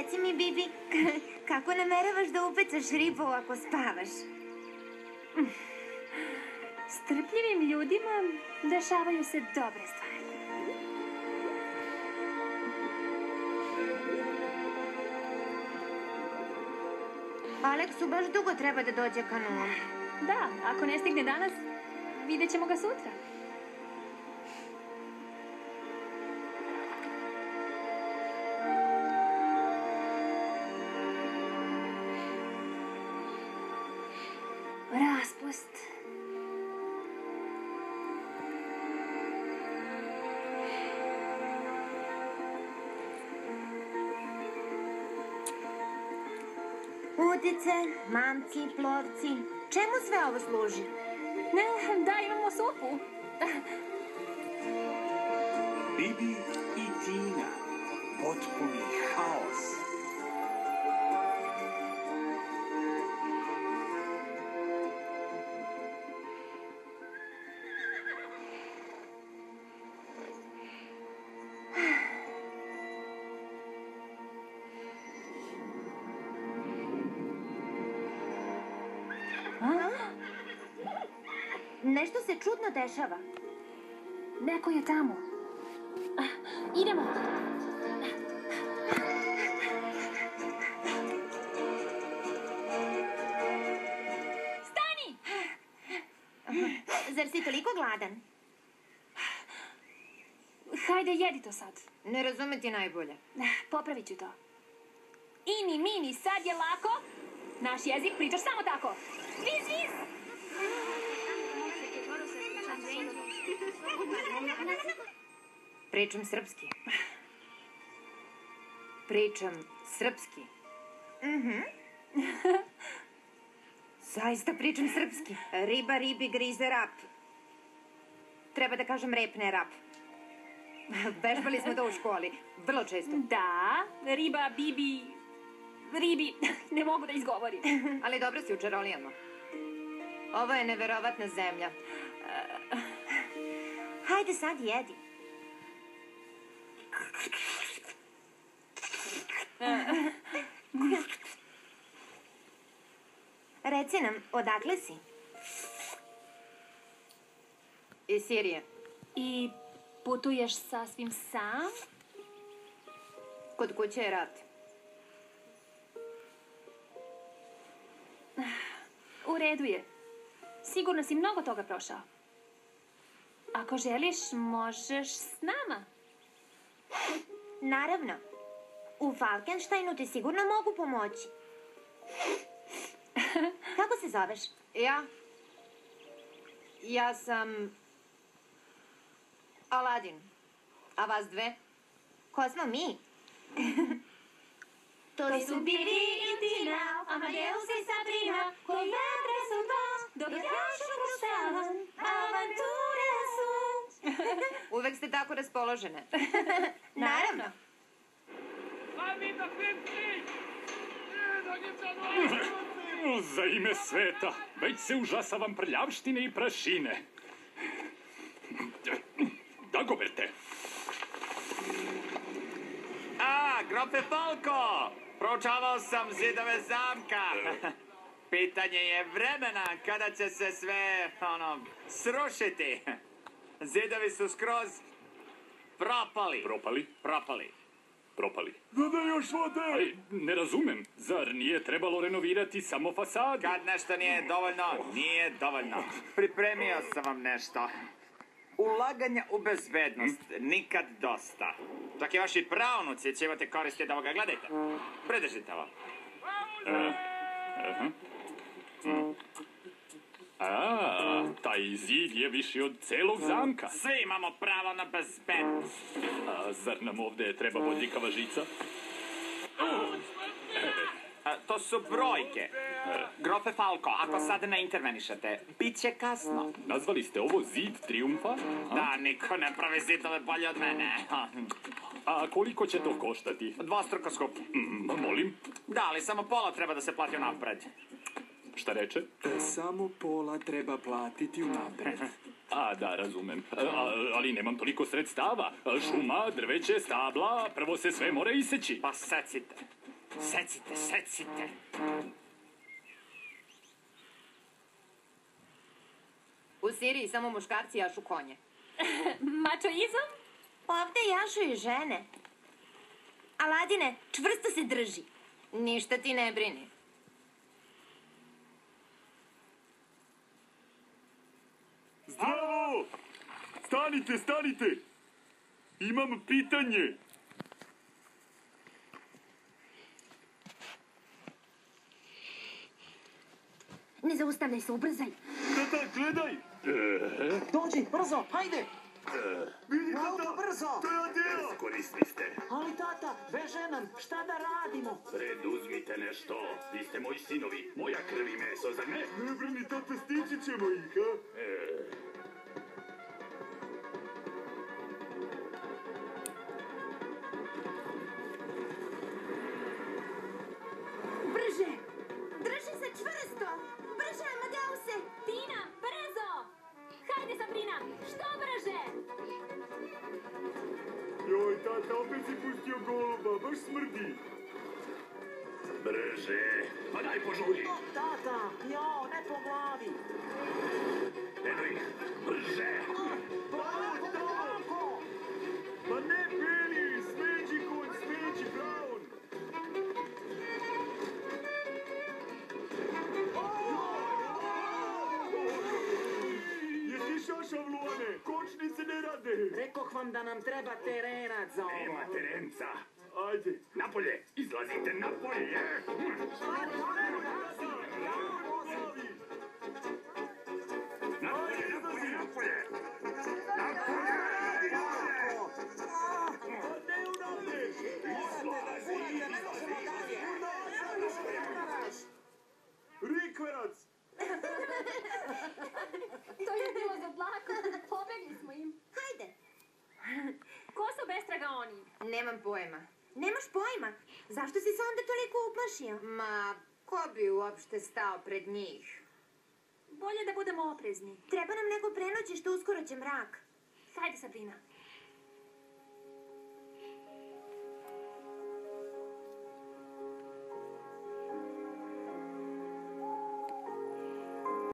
Reci mi, Bibi, kako nameravaš da upecaš ribu ako spavaš? Strpljivim ljudima dešavaju se dobre stvari. Aleksu baš dugo treba da dođe kanonom. Da, ako ne stigne danas, vidjet ćemo ga sutra. Raspust. Utice, mamci, plovci. Čemu sve ovo služi? Da, imamo supu. Bibi i Tina. Potpuni haos. Nešto se čudno dešava. Neko je tamo. Idemo. Stani! Zar si toliko gladan? Hajde, jedi to sad. Ne razume ti najbolje. Popravit ću to. Ini, mini, sad je lako. Naš jezik pričaš samo tako. Viz, viz! Pričam srpski. Pričam srpski. Zaista pričam srpski. Riba, ribi, grize, rap. Treba da kažem rep, ne rap. Vežbali smo to u školi. Vrlo često. Da, riba, bibi, ribi. Ne mogu da izgovorim. Ali dobro si u čarolijama. Ovo je neverovatna zemlja. Hajde sad jedi. Reci nam, odakle si? Iz Sirije. I putuješ sasvim sam? Kod kuće je rat. U redu je. Sigurno si mnogo toga prošao. Ako želiš, možeš s nama. Naravno. U Falkensteinu ti sigurno mogu pomoći. Kako se zoveš? Ja sam Aladin. A vas dve? Ko smo mi? To su Bibi i Tina, Amadeus i Sabrina, koji vedre su to, dok jašu kroz avanture su. Uvek ste tako raspoložene. Naravno. Za ime sveta, već se užasavam prljavštine i prašine. Dagoberte. Grofe Falko! Proučavao sam zidove zamka. Pitanje je vremena kada će se sve, srušiti. Zidovi su skroz propali. Propali. Da još vode! Ali ne razumem, zar nije trebalo renovirati samo fasadu? Kad nešto nije dovoljno, nije dovoljno. Pripremio sam vam nešto. Ulaganja u bezbednost nikad dosta. Čak i vaši pravnuci će imati koristi da ovoga gledajte. Pridržite ovo. Taj zid je viši od celog zamka. Svi imamo pravo na bezbednost. Zar nam ovde treba bodljikava žica? To su brojke. Grofe Falko, ako sad ne intervenišete, bit će kasno. Nazvali ste ovo zid trijumfa? Da, niko ne pravi zidove bolje od mene. A koliko će to koštati? Dvostruko skup. Molim? Da, ali samo pola treba da se plati unapred. Šta reče? Samo pola treba platiti unapred. Da, razumem. Ali nemam toliko sredstava. Šuma, drveće, stabla, prvo se sve mora iseći. Pa secite. Secite, secite. U Siriji samo muškarci jašu konje. Mačoizam? Ovde jašu i žene. Aladine, čvrsto se drži. Ništa ti ne brini. Zdravo! Stanite, stanite! Imam pitanje. Ne zaustavljaj se, ubrzaj. Tata, gledaj! Dođi, brzo, hajde! Vidi, Auto, tata! brzo! To je Adeo! Koristili ste. Ali tata, veže nam, šta da radimo? Preduzmite nešto. Vi ste moji sinovi, moja krv i meso, zar ne? Ne brini, tata, stići ćemo ih, a? Brže! Drži se čvrsto! Brže, Amadeuse! Tina, brzo! Hajde, Sabrina, što brže! Joj, tata, opet si pustio goluba, baš smrdi. Brže. Pa daj požuri. Tata, jao, ne po glavi! Eno ih. Brže. Polako! Pa ne, Peli, smeđi konj, smeđi, Brown. Jesi šašav, Luane? Kočnice ne rade. Rekoh vam da nam treba terenac za ovo. Nema terenca. Ajde. Napolje. Izlazite napolje. Napolje, napolje, napolje. Rikverac! To je bilo za dlaku. Pobegli smo im. Hajde! Ko su bestraga oni? Nemam pojma. Nemaš pojma. Zašto si se onda toliko uplašio? Ma, ko bi uopšte stao pred njih? Bolje da budemo oprezni. Treba nam neko prenoći što uskoro će mrak. Hajde, Sabrina.